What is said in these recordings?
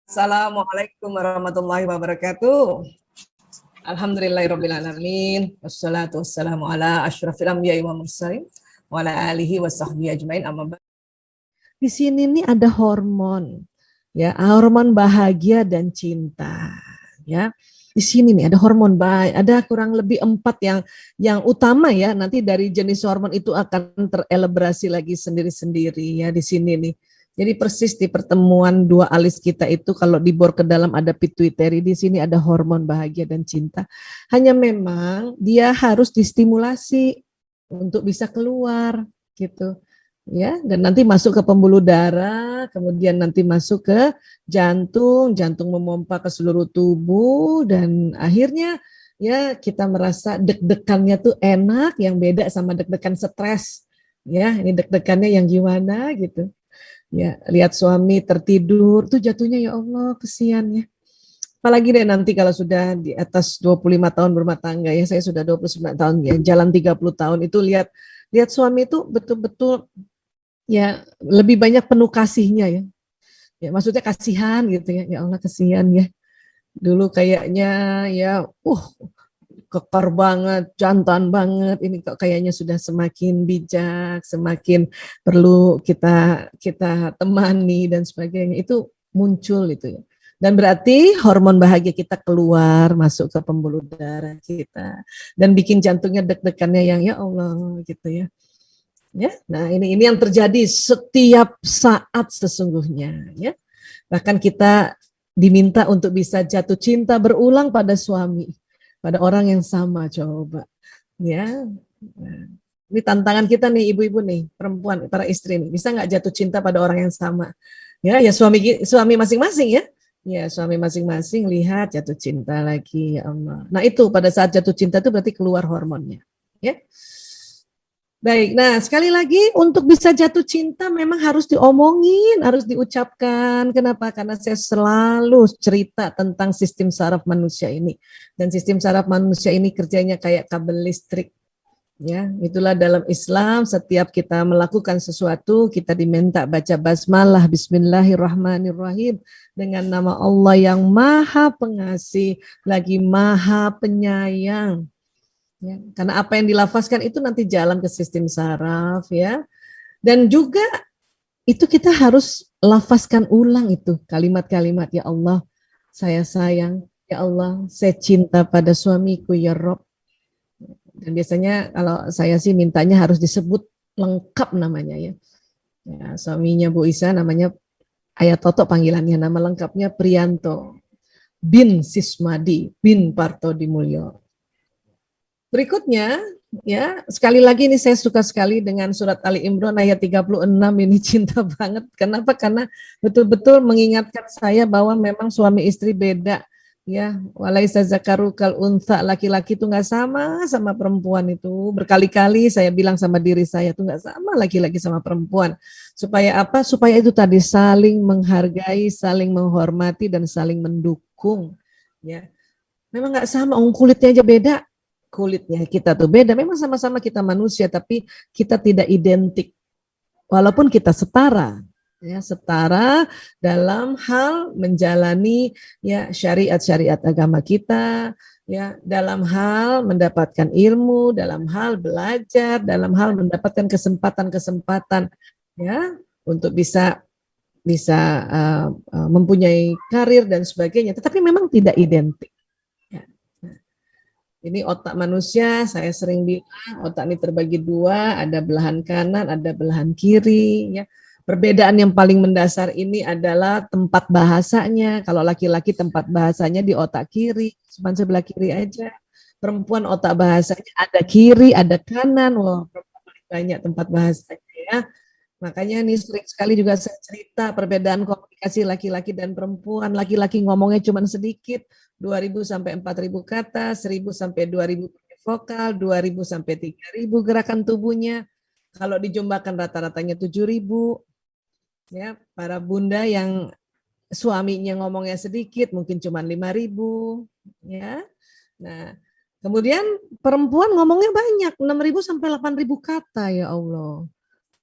Assalamualaikum warahmatullahi wabarakatuh. Alhamdulillahirabbil alamin. Wassalatu wassalamu ala asyrafil anbiya'i wal mursalin wa ala alihi washabbihi ajmain amma ba'd. Di sini nih ada hormon, ya, hormon bahagia dan cinta, ya. Di sini nih ada hormon ada kurang lebih 4 yang utama ya. Nanti dari jenis hormon itu akan terelaborasi lagi sendiri-sendiri ya di sini nih. Jadi persis di pertemuan dua alis kita itu kalau dibor ke dalam ada pituitary, di sini ada hormon bahagia dan cinta. Hanya memang dia harus distimulasi untuk bisa keluar gitu. Ya, dan nanti masuk ke pembuluh darah, kemudian nanti masuk ke jantung, jantung memompa ke seluruh tubuh dan akhirnya ya kita merasa deg-degannya tuh enak, yang beda sama deg-degan stres. Ya, ini deg-degannya yang gimana gitu. Ya, lihat suami tertidur tuh jatuhnya ya Allah kesian ya. Apalagi deh nanti kalau sudah di atas 25 tahun berumah tangga ya, saya sudah 29 tahun ya, jalan 30 tahun itu lihat suami itu betul-betul ya lebih banyak penuh kasihnya ya. Ya maksudnya kasihan gitu ya. Ya Allah kesian ya. Dulu kayaknya ya kekar banget, jantan banget. Ini kok kayaknya sudah semakin bijak, semakin perlu kita temani dan sebagainya. Itu muncul itu ya. Dan berarti hormon bahagia kita keluar masuk ke pembuluh darah kita dan bikin jantungnya deg-degannya yang ya Allah gitu ya. Ya, nah ini yang terjadi setiap saat sesungguhnya ya. Bahkan kita diminta untuk bisa jatuh cinta berulang pada suami, pada orang yang sama coba. Ya. Nah, ini tantangan kita nih ibu-ibu nih, perempuan, para istri nih, bisa nggak jatuh cinta pada orang yang sama? Ya, ya suami masing-masing ya. Ya, suami masing-masing lihat jatuh cinta lagi ya Allah. Nah, itu pada saat jatuh cinta itu berarti keluar hormonnya. Ya. Baik, nah sekali lagi untuk bisa jatuh cinta memang harus diomongin, harus diucapkan. Kenapa? Karena saya selalu cerita tentang sistem saraf manusia ini. Dan sistem saraf manusia ini kerjanya kayak kabel listrik. Ya, itulah dalam Islam setiap kita melakukan sesuatu kita diminta baca basmalah bismillahirrahmanirrahim dengan nama Allah yang Maha Pengasih lagi Maha Penyayang. Ya, karena apa yang dilafazkan itu nanti jalan ke sistem saraf ya. Dan juga itu kita harus lafazkan ulang itu kalimat-kalimat ya Allah, saya sayang, ya Allah, saya cinta pada suamiku ya Rob. Dan biasanya kalau saya sih mintanya harus disebut lengkap namanya ya. Ya suaminya Bu Isa namanya Ayat Toto panggilannya, nama lengkapnya Priyanto bin Sismadi bin Parto Dimulyo. Berikutnya, ya sekali lagi ini saya suka sekali dengan surat Ali Imran ayat 36 ini cinta banget. Kenapa? Karena betul-betul mengingatkan saya bahwa memang suami istri beda. Ya, walaisa zakaru kal untha, laki-laki itu nggak sama perempuan itu. Berkali-kali saya bilang sama diri saya tuh nggak sama laki-laki sama perempuan. Supaya apa? Supaya itu tadi saling menghargai, saling menghormati dan saling mendukung. Ya, memang nggak sama, kulitnya aja beda. Kulitnya kita tuh beda, memang sama-sama kita manusia, tapi kita tidak identik. Walaupun kita setara, ya setara dalam hal menjalani ya syariat-syariat agama kita, ya dalam hal mendapatkan ilmu, dalam hal belajar, dalam hal mendapatkan kesempatan-kesempatan ya untuk bisa mempunyai karir dan sebagainya, tetapi memang tidak identik. Ini otak manusia, saya sering bilang otak ini terbagi dua, ada belahan kanan, ada belahan kiri. Ya. Perbedaan yang paling mendasar ini adalah tempat bahasanya. Kalau laki-laki tempat bahasanya di otak kiri, cuma sebelah kiri aja. Perempuan otak bahasanya ada kiri, ada kanan. Wah, banyak tempat bahasanya ya. Makanya ini sering sekali juga saya cerita perbedaan komunikasi laki-laki dan perempuan. Laki-laki ngomongnya cuma sedikit, 2.000 sampai 4.000 kata, 1.000 sampai 2.000 vokal, 2.000 sampai 3.000 gerakan tubuhnya. Kalau dijumlakan rata-ratanya 7.000. Ya, para bunda yang suaminya ngomongnya sedikit mungkin cuma 5.000, ya. Nah, kemudian perempuan ngomongnya banyak, 6.000 sampai 8.000 kata ya Allah.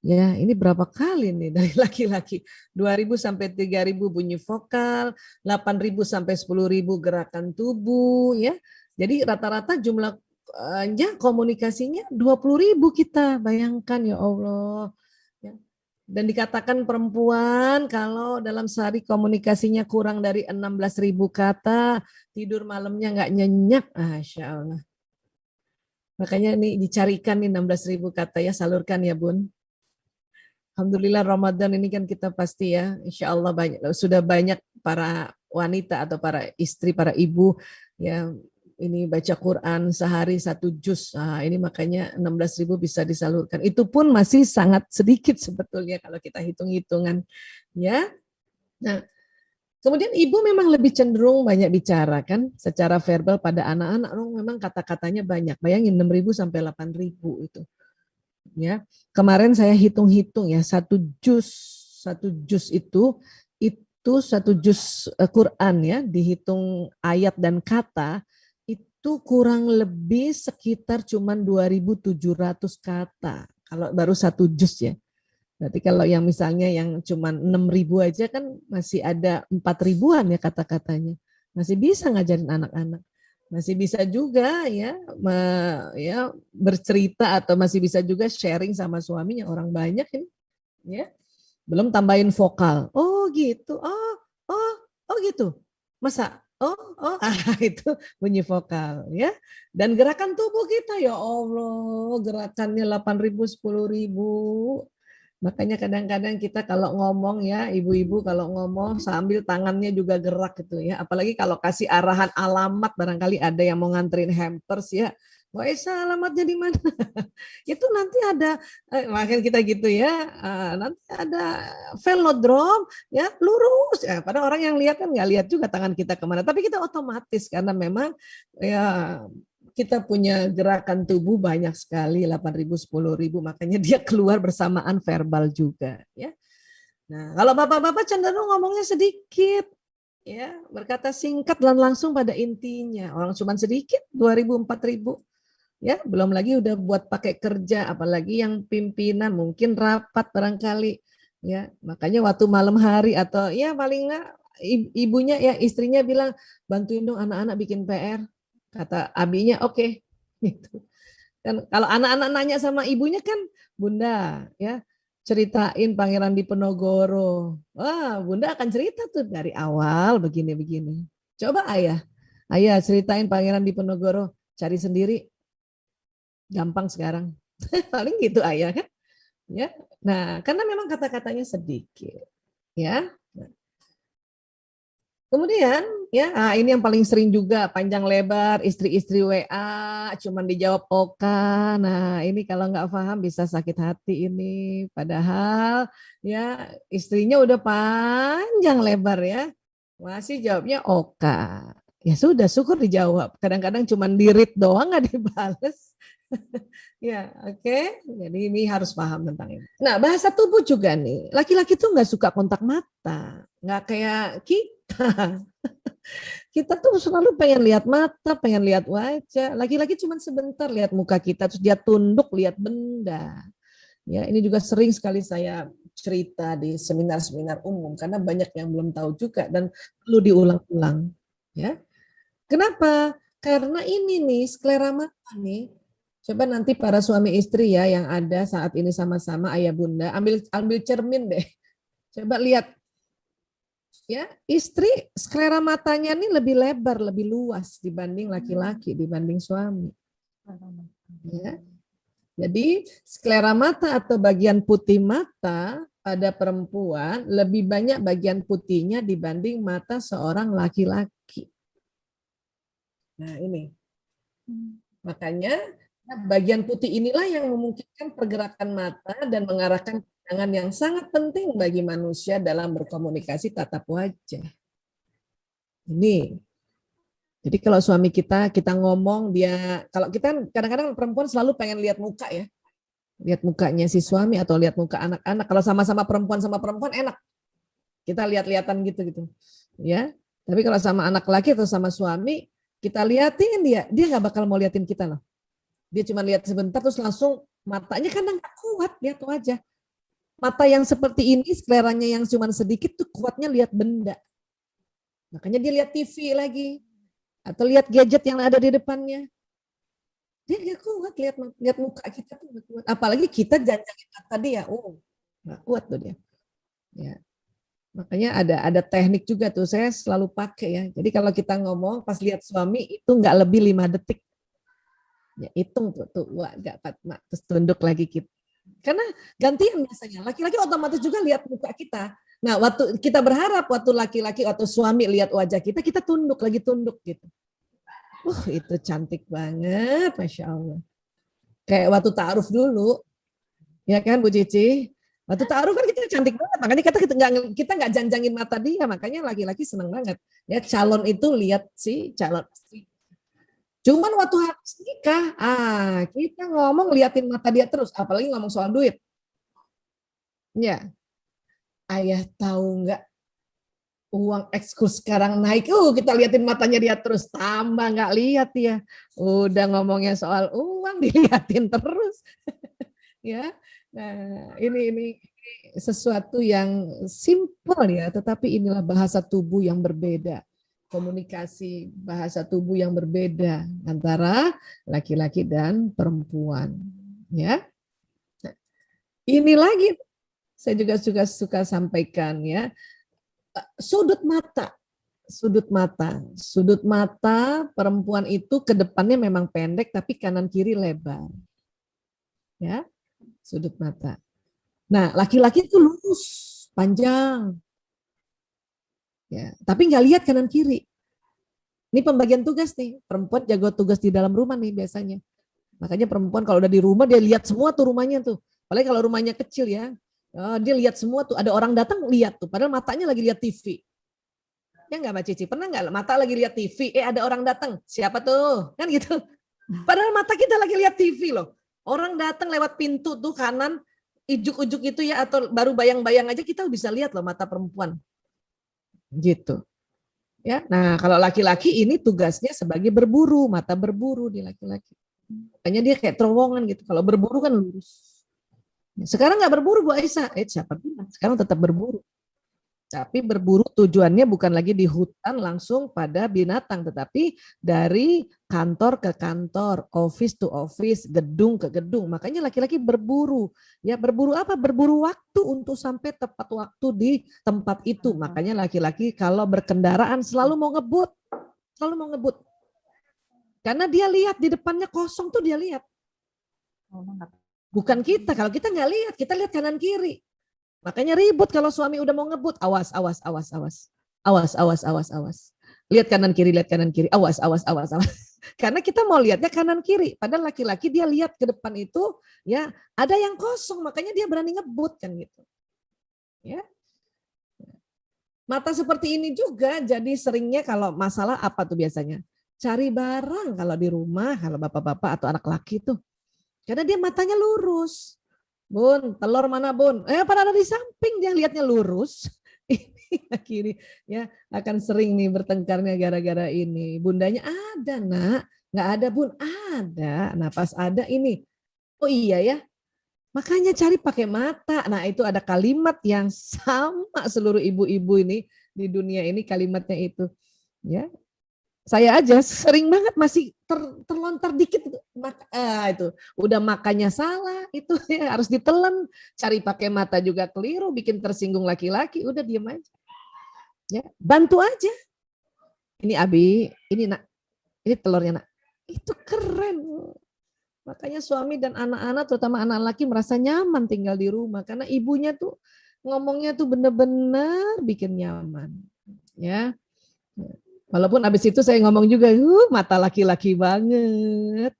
Ya, ini berapa kali nih dari laki-laki? 2.000 sampai 3.000 bunyi vokal, 8.000 sampai 10.000 gerakan tubuh, ya. Jadi rata-rata jumlahnya komunikasinya 20.000 kita. Bayangkan ya Allah. Ya. Dan dikatakan perempuan kalau dalam sehari komunikasinya kurang dari 16.000 kata, tidur malamnya nggak nyenyak. Masya Allah. Makanya nih dicarikan nih 16.000 kata ya, salurkan ya Bun. Alhamdulillah Ramadan ini kan kita pasti ya, insya Allah sudah banyak para wanita atau para istri, para ibu yang ini baca Quran sehari 1 juz. Nah, ini makanya 16.000 bisa disalurkan. Itu pun masih sangat sedikit sebetulnya kalau kita hitung-hitungan. Ya, nah kemudian ibu memang lebih cenderung banyak bicara kan secara verbal pada anak-anak. Memang kata-katanya banyak. Bayangin 6.000 sampai 8.000 itu. Ya, kemarin saya hitung-hitung ya 1 juz itu 1 juz Quran ya, dihitung ayat dan kata itu kurang lebih sekitar cuman 2.700 kata kalau baru 1 juz ya. Berarti kalau yang misalnya yang cuman 6.000 aja kan masih ada 4.000-an ya kata-katanya. Masih bisa ngajarin anak-anak. Masih bisa juga ya, ya bercerita atau masih bisa juga sharing sama suaminya, orang banyak ini ya. Belum tambahin vokal. Oh gitu. Oh gitu. Masa? Itu bunyi vokal ya. Dan gerakan tubuh kita ya Allah, gerakannya 8.000 10.000. Makanya kadang-kadang kita kalau ngomong ya, ibu-ibu kalau ngomong sambil tangannya juga gerak gitu ya. Apalagi kalau kasih arahan alamat, barangkali ada yang mau nganterin hampers ya. Wah, Esa alamatnya di mana? Itu nanti ada, makanya kita gitu ya, nanti ada velodrome, ya lurus. Ya, pada orang yang lihat kan nggak lihat juga tangan kita kemana. Tapi kita otomatis karena memang ya kita punya gerakan tubuh banyak sekali 8.000 10.000 makanya dia keluar bersamaan verbal juga ya. Nah, kalau bapak-bapak cenderung ngomongnya sedikit ya, berkata singkat dan langsung pada intinya. Orang cuma sedikit 2.000 4.000 ya, belum lagi udah buat pakai kerja apalagi yang pimpinan mungkin rapat barangkali ya. Makanya waktu malam hari atau ya paling enggak ibunya ya istrinya bilang bantuin dong anak-anak bikin PR. Kata abinya oke. Okay. Gitu. Dan kalau anak-anak nanya sama ibunya kan, Bunda ya ceritain Pangeran Diponegoro. Wah, Bunda akan cerita tuh dari awal begini-begini. Coba ayah ceritain Pangeran Diponegoro, cari sendiri, gampang sekarang. Paling gitu ayah kan, ya. Nah, karena memang kata-katanya sedikit, ya. Kemudian ya, ini yang paling sering juga panjang lebar istri-istri WA cuman dijawab oka. Nah, ini kalau nggak paham bisa sakit hati ini. Padahal ya istrinya udah panjang lebar ya. Masih jawabnya oka. Ya sudah, syukur dijawab. Kadang-kadang cuman di-read doang nggak dibales. Ya, oke. Jadi ini harus paham tentang ini. Nah, bahasa tubuh juga nih. Laki-laki tuh nggak suka kontak mata. Nggak kayak kita. Kita tuh selalu pengen lihat mata, pengen lihat wajah. Laki-laki cuma sebentar lihat muka kita, terus dia tunduk lihat benda. Ya, ini juga sering sekali saya cerita di seminar-seminar umum karena banyak yang belum tahu juga dan perlu diulang-ulang. Ya, kenapa? Karena ini nih sklera mata nih. Coba nanti para suami istri ya yang ada saat ini sama-sama ayah bunda ambil ambil cermin deh. Coba lihat ya, istri sklera matanya nih lebih lebar, lebih luas dibanding laki-laki, dibanding suami. Ya. Jadi sklera mata atau bagian putih mata pada perempuan lebih banyak bagian putihnya dibanding mata seorang laki-laki. Nah ini, makanya bagian putih inilah yang memungkinkan pergerakan mata dan mengarahkan pandangan yang sangat penting bagi manusia dalam berkomunikasi tatap wajah. Ini. Jadi kalau suami kita ngomong dia, kalau kita kadang-kadang perempuan selalu pengen lihat muka ya, lihat mukanya si suami atau lihat muka anak-anak. Kalau sama-sama perempuan sama perempuan enak, kita lihat-lihatan gitu, ya. Tapi kalau sama anak laki atau sama suami, kita liatin dia nggak bakal mau liatin kita loh. Dia cuma lihat sebentar terus langsung matanya kadang nggak kuat lihat wajah. Mata yang seperti ini, seleranya yang cuma sedikit tuh kuatnya lihat benda. Makanya dia lihat TV lagi. Atau lihat gadget yang ada di depannya. Dia nggak kuat lihat muka kita tuh nggak kuat. Apalagi kita janjangin mata dia. Oh, nggak kuat tuh dia. Ya. Makanya ada teknik juga tuh, saya selalu pakai ya. Jadi kalau kita ngomong pas lihat suami itu nggak lebih 5 detik. Ya, hitung tuh wah gak Fatma, terus tunduk lagi kita. Karena gantian biasanya, laki-laki otomatis juga lihat muka kita. Nah, waktu kita berharap waktu laki-laki atau suami lihat wajah kita tunduk lagi tunduk gitu. Itu cantik banget, Masya Allah. Kayak waktu ta'aruf dulu, ya kan Bu Cici? Waktu ta'aruf kan kita cantik banget, makanya kita nggak janjangin mata dia, makanya laki-laki seneng banget. Ya calon itu lihat si calon istri. Cuman waktu habis nikah, kita ngomong liatin mata dia terus, apalagi ngomong soal duit. Ya, ayah tahu nggak uang ekskurs sekarang naik, kita liatin matanya dia terus, tambah nggak lihat dia. Udah ngomongnya soal uang diliatin terus. Ya, nah ini sesuatu yang simpel ya, tetapi inilah bahasa tubuh yang berbeda. Komunikasi bahasa tubuh yang berbeda antara laki-laki dan perempuan, ya. Nah, ini lagi saya juga suka sampaikan ya, sudut mata. Sudut mata perempuan itu ke depannya memang pendek tapi kanan kiri lebar. Ya, sudut mata. Nah, laki-laki itu lurus, panjang. Ya, tapi nggak lihat kanan kiri. Ini pembagian tugas nih, perempuan jago tugas di dalam rumah nih biasanya. Makanya perempuan kalau udah di rumah dia lihat semua tuh rumahnya tuh. Apalagi kalau rumahnya kecil ya, dia lihat semua tuh. Ada orang datang lihat tuh, padahal matanya lagi lihat TV. Ya nggak Mbak Cici, pernah nggak mata lagi lihat TV, ada orang datang, siapa tuh? Kan gitu. Padahal mata kita lagi lihat TV loh. Orang datang lewat pintu tuh kanan, ijuk-ujuk itu ya, atau baru bayang-bayang aja kita bisa lihat loh mata perempuan. Gitu. Ya, nah kalau laki-laki ini tugasnya sebagai berburu, mata berburu di laki-laki. Makanya dia kayak terowongan gitu. Kalau berburu kan lurus. Sekarang nggak berburu Bu Aisyah, siapa bilang? Sekarang tetap berburu. Tapi berburu tujuannya bukan lagi di hutan langsung pada binatang, tetapi dari kantor ke kantor, office to office, gedung ke gedung. Makanya laki-laki berburu. Ya berburu apa? Berburu waktu untuk sampai tepat waktu di tempat itu. Makanya laki-laki kalau berkendaraan selalu mau ngebut. Selalu mau ngebut. Karena dia lihat di depannya kosong tuh dia lihat. Bukan kita, kalau kita nggak lihat, kita lihat kanan kiri. Makanya ribut kalau suami udah mau ngebut, awas. Lihat kanan kiri, awas. Karena kita mau lihatnya kanan kiri, padahal laki-laki dia lihat ke depan itu ya ada yang kosong, makanya dia berani ngebut kan gitu. Ya. Mata seperti ini juga jadi seringnya kalau masalah apa tuh biasanya? Cari barang kalau di rumah, kalau bapak-bapak atau anak laki tuh. Karena dia matanya lurus. Bun, telur mana Bun? Pada ada di samping, dia lihatnya lurus. Ini kiri ya akan sering nih bertengkarnya gara-gara ini. Bundanya ada nak, nggak ada Bun, ada. Nah pas ada ini, oh iya ya. Makanya cari pakai mata. Nah itu ada kalimat yang sama seluruh ibu-ibu ini di dunia ini kalimatnya itu. Ya, saya aja sering banget masih terlontar dikit itu udah makannya salah itu ya, harus ditelan, cari pakai mata juga keliru, bikin tersinggung laki-laki, udah diem aja ya, bantu aja. Ini Abi, ini nak, ini telurnya nak, itu keren. Makanya suami dan anak-anak terutama anak laki merasa nyaman tinggal di rumah karena ibunya tuh ngomongnya tuh bener-bener bikin nyaman ya. Walaupun abis itu saya ngomong juga, mata laki-laki banget.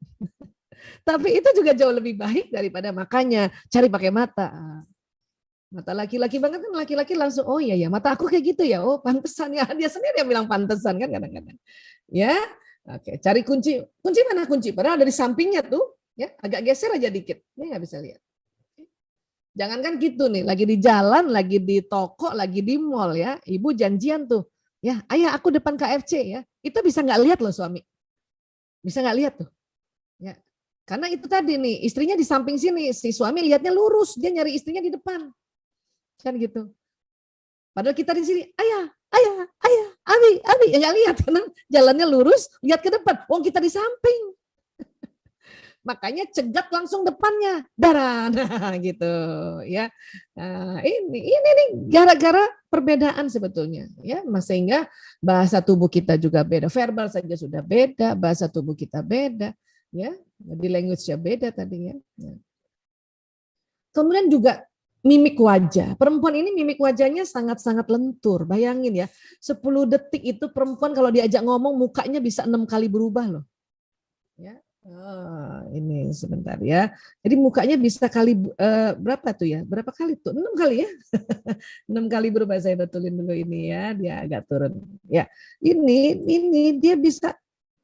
Tapi itu juga jauh lebih baik daripada makanya cari pakai mata. Mata laki-laki banget kan laki-laki langsung, oh iya ya mata aku kayak gitu ya, oh pantesan ya. Dia sendiri yang bilang pantesan kan kadang-kadang. Ya, oke, cari kunci. Kunci mana kunci? Padahal ada di sampingnya tuh, ya agak geser aja dikit. Ini nggak bisa lihat. Jangankan gitu nih, lagi di jalan, lagi di toko, lagi di mall ya, ibu janjian tuh. Ya, ayah aku depan KFC ya. Itu bisa nggak lihat loh suami. Bisa nggak lihat tuh. Ya. Karena itu tadi nih, istrinya di samping sini, si suami lihatnya lurus, dia nyari istrinya di depan. Kan gitu. Padahal kita di sini, ayah, abi, ya nggak lihat karena jalannya lurus, lihat ke depan. Wong kita di samping. Makanya cegat langsung depannya, darah, nah gitu ya. Nah, ini nih gara-gara perbedaan sebetulnya ya, sehingga bahasa tubuh kita juga beda, verbal saja sudah beda, bahasa tubuh kita beda ya, di language-nya beda tadi ya. Kemudian juga mimik wajah. Perempuan ini mimik wajahnya sangat-sangat lentur. Bayangin ya, 10 detik itu perempuan kalau diajak ngomong mukanya bisa 6 kali berubah loh. Ya. Oh, ini sebentar ya. Jadi mukanya bisa kali berapa tuh ya? Berapa kali tuh? 6 kali ya. 6 kali berubah, saya betulin dulu ini ya. Dia agak turun. Ya. Ini dia bisa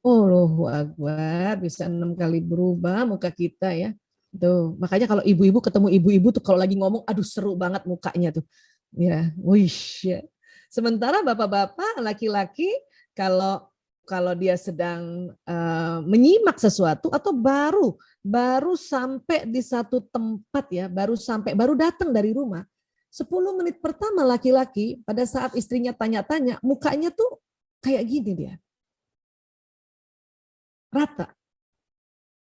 Allahu Akbar, bisa 6 kali berubah muka kita ya. Tuh, makanya kalau ibu-ibu ketemu ibu-ibu tuh kalau lagi ngomong, aduh seru banget mukanya tuh. Ya, wish ya. Sementara bapak-bapak, laki-laki kalau kalau dia sedang menyimak sesuatu atau baru sampai di satu tempat ya, baru datang dari rumah, 10 menit pertama laki-laki pada saat istrinya tanya-tanya, mukanya tuh kayak gini dia. Rata.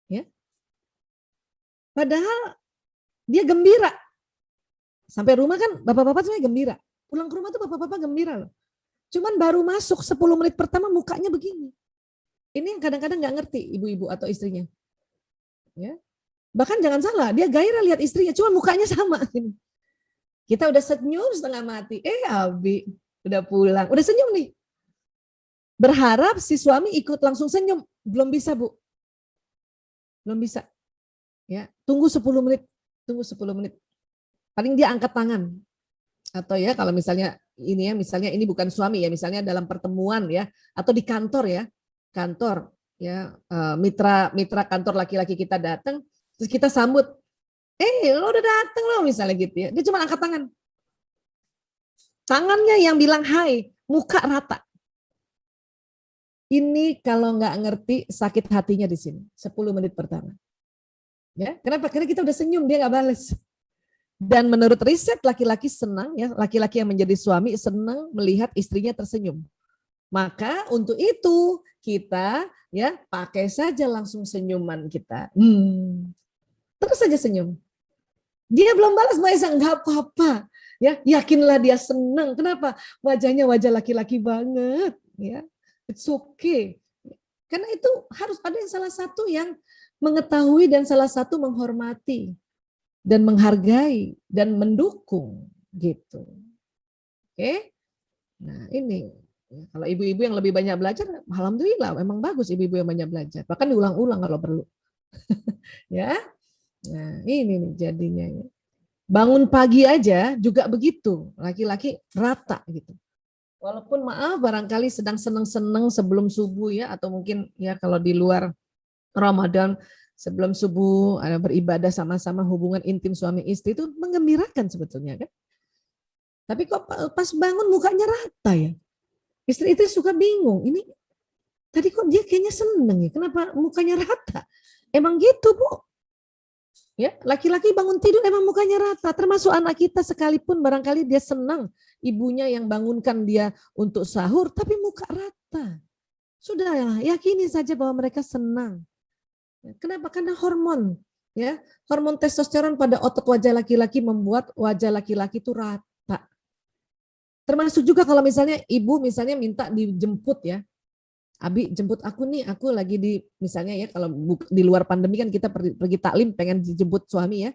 Ya. Padahal dia gembira. Sampai rumah kan bapak-bapak sebenarnya gembira. Pulang ke rumah tuh bapak-bapak gembira loh. Cuman baru masuk 10 menit pertama mukanya begini. Ini yang kadang-kadang nggak ngerti ibu-ibu atau istrinya. Ya. Bahkan jangan salah, dia gairah lihat istrinya, cuma mukanya sama. Kita udah senyum setengah mati. Abi udah pulang, udah senyum nih. Berharap si suami ikut langsung senyum, belum bisa Bu. Belum bisa. Ya, tunggu 10 menit. Paling dia angkat tangan. Atau ya kalau misalnya ini ya, misalnya ini bukan suami ya, misalnya dalam pertemuan ya, atau di kantor ya, mitra kantor laki-laki kita datang, terus kita sambut, lo udah datang lo misalnya gitu ya, dia cuma angkat tangan, tangannya yang bilang hai, muka rata. Ini kalau nggak ngerti sakit hatinya di sini, 10 menit pertama. Ya, kenapa? Karena kita udah senyum, dia nggak bales. Dan menurut riset laki-laki senang ya, laki-laki yang menjadi suami senang melihat istrinya tersenyum. Maka untuk itu kita ya pakai saja langsung senyuman kita. Terus saja senyum. Dia belum balas Maisa, enggak apa-apa. Ya, yakinlah dia senang. Kenapa? Wajahnya wajah laki-laki banget, ya. It's okay. Karena itu harus ada yang salah satu yang mengetahui dan salah satu menghormati dan menghargai dan mendukung gitu. Oke. Nah, ini kalau ibu-ibu yang lebih banyak belajar, alhamdulillah memang bagus ibu-ibu yang banyak belajar. Bahkan diulang-ulang kalau perlu. Ya. Nah, ini nih jadinya. Bangun pagi aja juga begitu, laki-laki rata gitu. Walaupun maaf barangkali sedang seneng-seneng sebelum subuh ya, atau mungkin ya kalau di luar Ramadan sebelum subuh ada beribadah sama-sama, hubungan intim suami istri itu menggembirakan sebetulnya kan. Tapi kok pas bangun mukanya rata ya. Istri-istri suka bingung, ini tadi kok dia kayaknya seneng ya, kenapa mukanya rata? Emang gitu Bu. Ya, laki-laki bangun tidur emang mukanya rata, termasuk anak kita sekalipun barangkali dia senang ibunya yang bangunkan dia untuk sahur, tapi muka rata. Sudahlah, yakini saja bahwa mereka senang. Kenapa? Karena hormon, ya, hormon testosteron pada otot wajah laki-laki membuat wajah laki-laki itu rata. Termasuk juga kalau misalnya ibu misalnya minta dijemput ya, Abi jemput aku nih, aku lagi di misalnya ya kalau di luar pandemi kan kita pergi taklim pengen dijemput suami ya,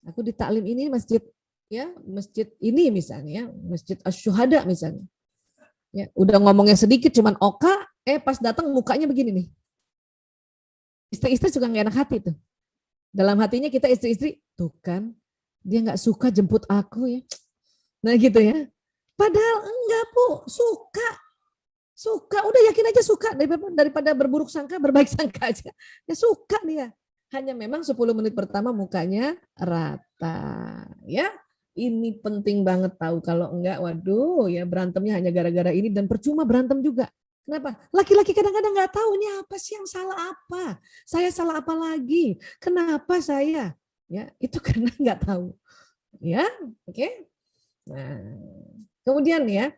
aku di taklim ini masjid ya, masjid ini misalnya, masjid Asy-Syuhada misalnya, ya udah ngomongnya sedikit cuman oka, pas datang mukanya begini nih. Istri-istri juga nggak enak hati tuh. Dalam hatinya kita istri-istri, tuh kan, dia nggak suka jemput aku ya. Nah gitu ya. Padahal enggak Bu, suka, udah yakin aja suka daripada berburuk sangka, berbaik sangka aja. Ya suka dia. Hanya memang 10 menit pertama mukanya rata. Ya, ini penting banget tahu. Kalau enggak, waduh ya berantemnya hanya gara-gara ini dan percuma berantem juga. Kenapa? Laki-laki kadang-kadang nggak tahu ini apa sih yang salah apa. Saya salah apa lagi? Kenapa saya? Ya, itu karena nggak tahu. Ya, oke. Nah, kemudian ya,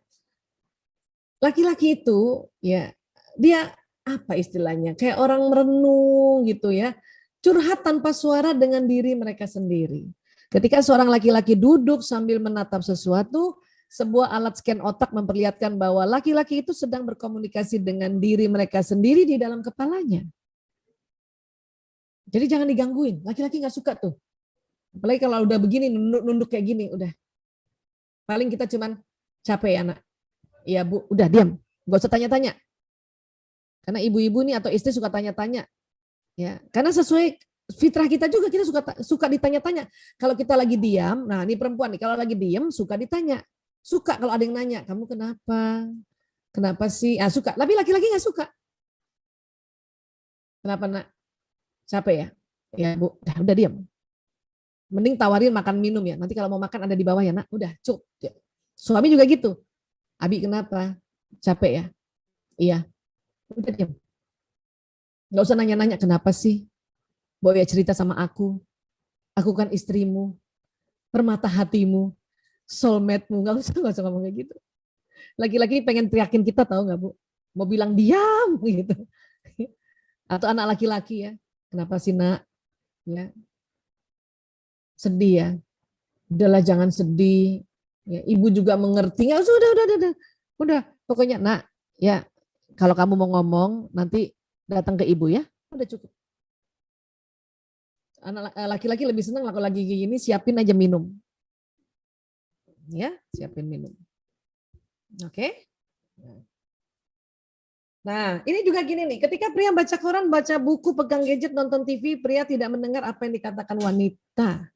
laki-laki itu ya dia apa istilahnya? Kayak orang merenung gitu ya. Curhat tanpa suara dengan diri mereka sendiri. Ketika seorang laki-laki duduk sambil menatap sesuatu, sebuah alat scan otak memperlihatkan bahwa laki-laki itu sedang berkomunikasi dengan diri mereka sendiri di dalam kepalanya. Jadi jangan digangguin. Laki-laki nggak suka tuh. Apalagi kalau udah begini, nunduk kayak gini, udah. Paling kita cuman capek ya, anak. Iya Bu, udah diam. Gak usah tanya-tanya. Karena ibu-ibu nih atau istri suka tanya-tanya. Ya, karena sesuai fitrah kita juga kita suka ditanya-tanya. Kalau kita lagi diam, nah ini perempuan nih kalau lagi diam suka ditanya. Suka kalau ada yang nanya, kamu kenapa? Kenapa sih? Ah, suka. Tapi laki-laki nggak suka. Kenapa nak? Capek ya? Ya Bu, udah diam. Mending tawarin makan minum ya. Nanti kalau mau makan ada di bawah ya nak. Udah cukup. Suami juga gitu. Abi kenapa? Capek ya? Iya. Udah diam. Nggak usah nanya-nanya kenapa sih? Boleh cerita sama aku. Aku kan istrimu, permata hatimu, soulmate-mu. Nggak usah ngomong kayak gitu. Laki-laki pengen teriakin kita tahu nggak Bu? Mau bilang diam gitu. Atau anak laki-laki ya. Kenapa sih nak? Ya, sedih ya. Udahlah jangan sedih. Ya, ibu juga mengerti. Nggak usah, udah. Udah, pokoknya nak, ya kalau kamu mau ngomong nanti datang ke ibu ya. Udah cukup. Anak laki-laki lebih senang kalau lagi gini siapin aja minum. Ya, siapin minum. Oke. Nah, ini juga gini nih, ketika pria baca koran, baca buku, pegang gadget, nonton TV, pria tidak mendengar apa yang dikatakan wanita.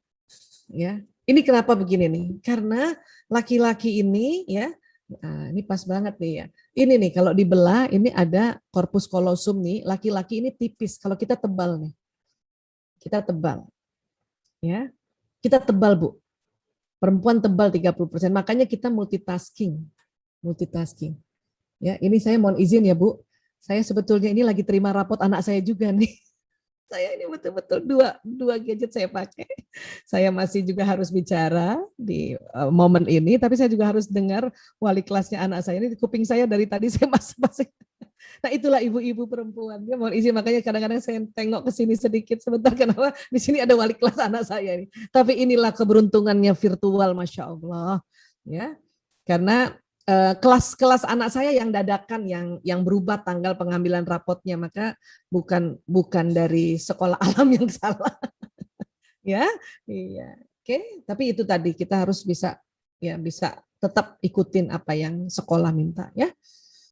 Ya, ini kenapa begini nih? Karena laki-laki ini ya, nah, ini pas banget nih ya. Ini nih kalau dibelah, ini ada korpus kolosum nih, laki-laki ini tipis, kalau kita tebal nih. Kita tebal. Ya. Kita tebal, Bu. Perempuan tebal 30%. Makanya kita multitasking. Multitasking. Ya, ini saya mohon izin ya Bu. Saya sebetulnya ini lagi terima rapot anak saya juga nih. Saya ini betul-betul dua gadget saya pakai. Saya masih juga harus bicara di momen ini, tapi saya juga harus dengar wali kelasnya anak saya ini di kuping saya dari tadi saya masih. Nah itulah ibu-ibu perempuan. Ya, mohon izin makanya kadang-kadang saya tengok ke sini sedikit sebentar kenapa di sini ada wali kelas anak saya ini. Tapi inilah keberuntungannya virtual, masya Allah. Ya, karena kelas-kelas anak saya yang dadakan yang berubah tanggal pengambilan rapotnya maka bukan dari sekolah alam yang salah ya iya oke tapi itu tadi kita harus bisa ya bisa tetap ikutin apa yang sekolah minta ya